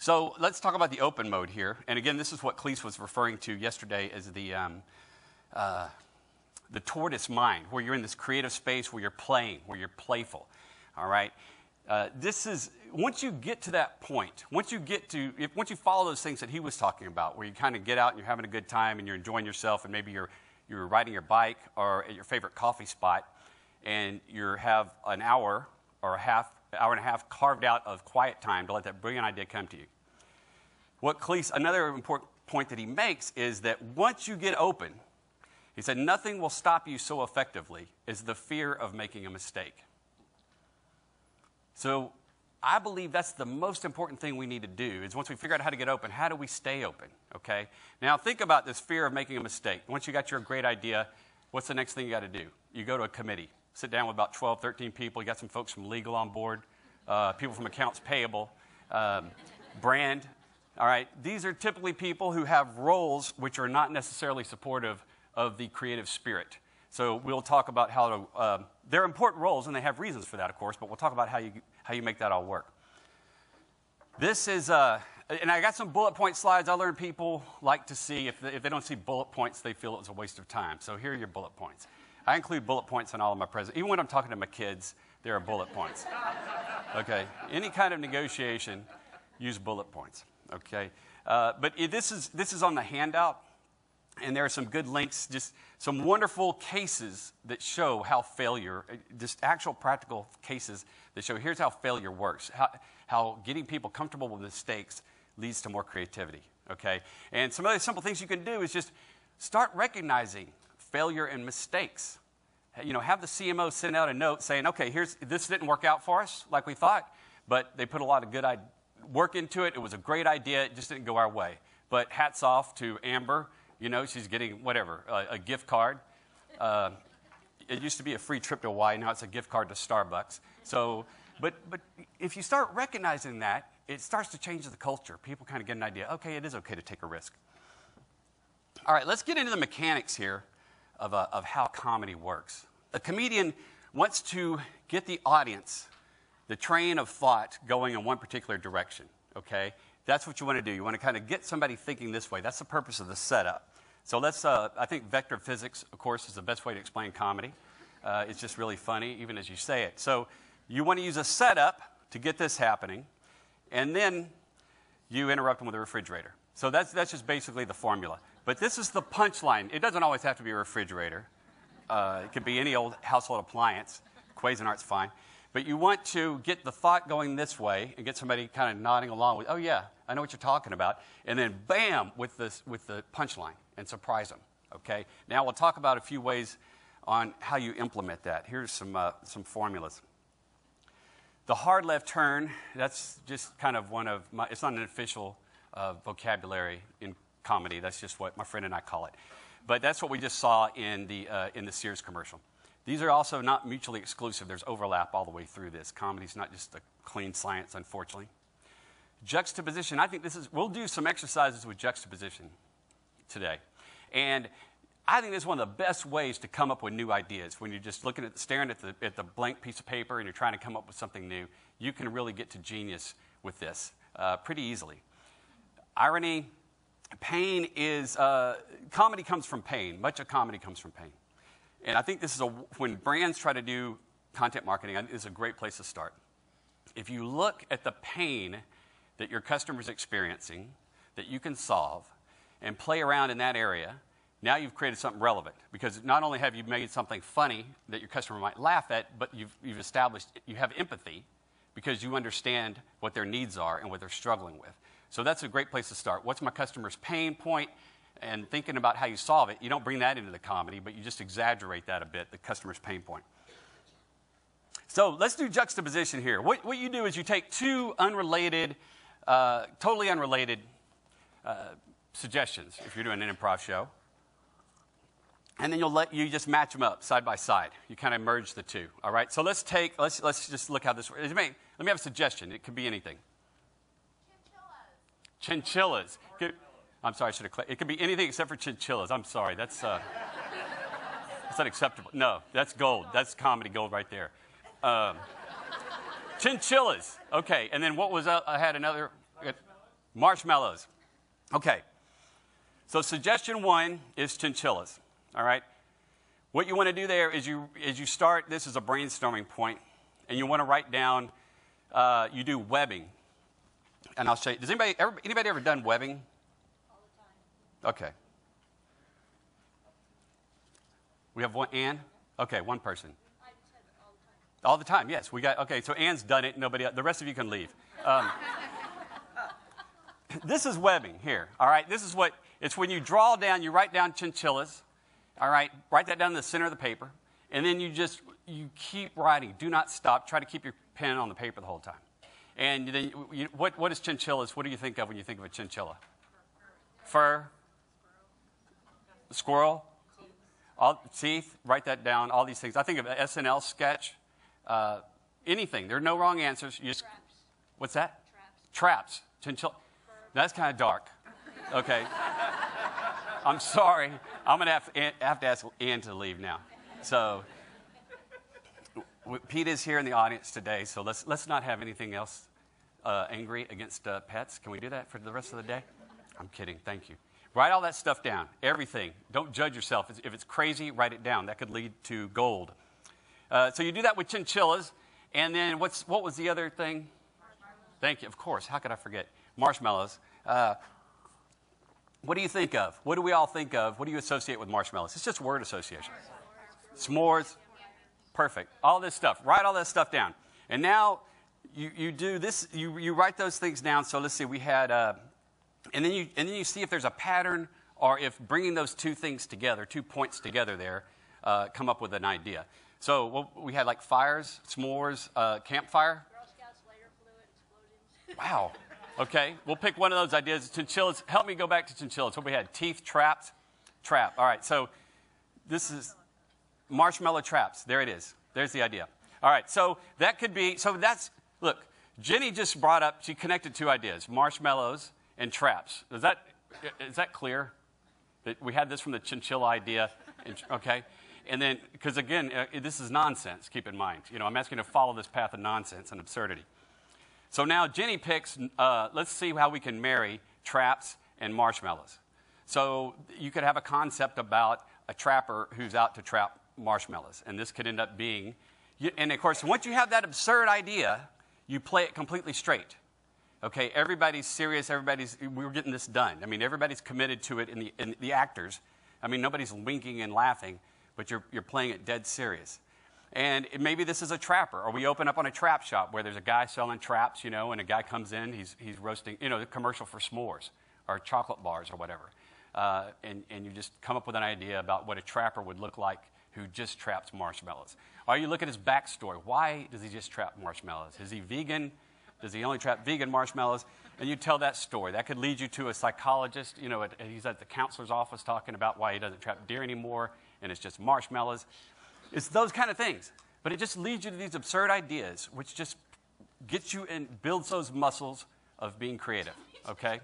So let's talk about the open mode here. And again, this is what Cleese was referring to yesterday as the tortoise mind, where you're in this creative space where you're playing, where you're playful. All right? This is, once you get to that point, once you follow those things that he was talking about, where you kind of get out and you're having a good time and you're enjoying yourself, and maybe you're riding your bike or at your favorite coffee spot, and you have an hour or hour and a half carved out of quiet time to let that brilliant idea come to you. Another important point that he makes is that once you get open, he said, nothing will stop you so effectively as the fear of making a mistake. So I believe that's the most important thing we need to do, is once we figure out how to get open, how do we stay open, okay? Now think about this fear of making a mistake. Once you got your great idea, what's the next thing you got to do? You go to a committee. Sit down with about 12, 13 people. You got some folks from legal on board, people from accounts payable, brand. All right, these are typically people who have roles which are not necessarily supportive of the creative spirit. So we'll talk about how to, they're important roles, and they have reasons for that, of course, but we'll talk about how you make that all work. This is, and I got some bullet point slides. I learned people like to see, if they don't see bullet points, they feel it's a waste of time. So here are your bullet points. I include bullet points in all of my presentations. Even when I'm talking to my kids, there are bullet points. Okay, any kind of negotiation, use bullet points. Okay, but this is on the handout, and there are some good links, just some wonderful cases that show how failure, just actual practical cases that show here's how failure works, how getting people comfortable with mistakes leads to more creativity. Okay, and some other simple things you can do is just start recognizing failure and mistakes. You know, have the CMO send out a note saying, okay, this didn't work out for us like we thought, but they put a lot of good work into it. It was a great idea. It just didn't go our way. But hats off to Amber. You know, she's getting whatever, a gift card. It used to be a free trip to Hawaii. Now it's a gift card to Starbucks. So, but if you start recognizing that, it starts to change the culture. People kind of get an idea. Okay, it is okay to take a risk. All right, let's get into the mechanics here of how comedy works. A comedian wants to get the audience, the train of thought, going in one particular direction, okay? That's what you want to do. You want to kind of get somebody thinking this way. That's the purpose of the setup. So let's, I think vector physics, of course, is the best way to explain comedy. It's just really funny, even as you say it. So you want to use a setup to get this happening, and then you interrupt them with a refrigerator. So that's just basically the formula. But this is the punchline. It doesn't always have to be a refrigerator. It could be any old household appliance. Cuisinart's fine. But you want to get the thought going this way and get somebody kind of nodding along with, oh, yeah, I know what you're talking about. And then, bam, with the punchline and surprise them. Okay? Now we'll talk about a few ways on how you implement that. Here's some formulas. The hard left turn, that's just kind of one of my, it's not an official vocabulary in comedy. That's just what my friend and I call it. But that's what we just saw in the Sears commercial. These are also not mutually exclusive. There's overlap all the way through this. Comedy's not just a clean science, unfortunately. Juxtaposition, I think we'll do some exercises with juxtaposition today. And I think this is one of the best ways to come up with new ideas. When you're just staring at the blank piece of paper and you're trying to come up with something new, you can really get to genius with this pretty easily. Irony, pain is, comedy comes from pain. Much of comedy comes from pain. And I think this is when brands try to do content marketing, I think this is a great place to start. If you look at the pain that your customer's experiencing, that you can solve, and play around in that area, now you've created something relevant. Because not only have you made something funny that your customer might laugh at, but you've established, you have empathy because you understand what their needs are and what they're struggling with. So that's a great place to start. What's my customer's pain point? And thinking about how you solve it, you don't bring that into the comedy, but you just exaggerate that a bit, the customer's pain point. So let's do juxtaposition here. What you do is you take two unrelated, totally unrelated suggestions, if you're doing an improv show, and then you just match them up side by side. You kind of merge the two, all right? So let's just look how this works. Let me have a suggestion. It could be anything. Chinchillas. I'm sorry, I should have. It could be anything except for chinchillas. I'm sorry. That's unacceptable. No, that's gold. That's comedy gold right there. Chinchillas. Okay, and then what was I had another. Marshmallows. Okay. So suggestion 1 is chinchillas. All right. What you want to do there is you start, this is a brainstorming point, and you want to write down, you do webbing. And I'll show you. Does anybody ever done webbing? All the time. Okay. We have one, Ann? Okay, one person. I said all the time. All the time, yes. Okay, so Ann's done it. Nobody, the rest of you can leave. This is webbing here, all right? This is what, it's when you draw down, you write down chinchillas, all right? Write that down in the center of the paper, and then you keep writing. Do not stop. Try to keep your pen on the paper the whole time. And then, what is chinchillas? What do you think of when you think of a chinchilla? Fur? Squirrel? All teeth, write that down, all these things. I think of an SNL sketch, anything. There are no wrong answers. You just, Traps. what's that? Traps. Chinchilla. That's kind of dark. Okay. I'm sorry. I'm going to have to ask Ann to leave now. So Pete is here in the audience today, so let's not have anything else angry against pets. Can we do that for the rest of the day? I'm kidding. Thank you. Write all that stuff down, everything. Don't judge yourself. If it's crazy, write it down. That could lead to gold. So you do that with chinchillas. And then what was the other thing? Thank you. Of course. How could I forget? Marshmallows. What do you think of? What do we all think of? What do you associate with marshmallows? It's just word association. S'mores. Perfect. All this stuff. Write all that stuff down. And now you do this. You write those things down. So let's see. We had... And then you see if there's a pattern or if bringing those two things together, 2 points together there, come up with an idea. So we had like fires, s'mores, campfire. Girl Scouts, lighter fluid, explosions. Wow. Okay. We'll pick one of those ideas. Chinchillas. Help me go back to chinchillas. What we had? Teeth, traps, trap. All right. So this is marshmallow traps. There it is. There's the idea. All right. So that could be, look, Jenny just brought up, she connected 2 ideas, marshmallows and traps. Is that clear? That we had this from the chinchilla idea, okay? And then, because again, this is nonsense, keep in mind. I'm asking you to follow this path of nonsense and absurdity. So now Jenny picks, let's see how we can marry traps and marshmallows. So you could have a concept about a trapper who's out to trap marshmallows. And this could end up being, and of course, once you have that absurd idea, you play it completely straight. Okay, everybody's serious. We're getting this done. I mean, everybody's committed to it in the actors. I mean, nobody's winking and laughing, but you're playing it dead serious. And maybe this is a trapper, or we open up on a trap shop where there's a guy selling traps, and a guy comes in, he's roasting, the commercial for s'mores or chocolate bars or whatever. And you just come up with an idea about what a trapper would look like who just traps marshmallows. Or you look at his backstory. Why does he just trap marshmallows? Is he vegan? Does he only trap vegan marshmallows? And you tell that story. That could lead you to a psychologist. He's at the counselor's office talking about why he doesn't trap deer anymore, and it's just marshmallows. It's those kind of things. But it just leads you to these absurd ideas, which just gets you and builds those muscles of being creative, okay?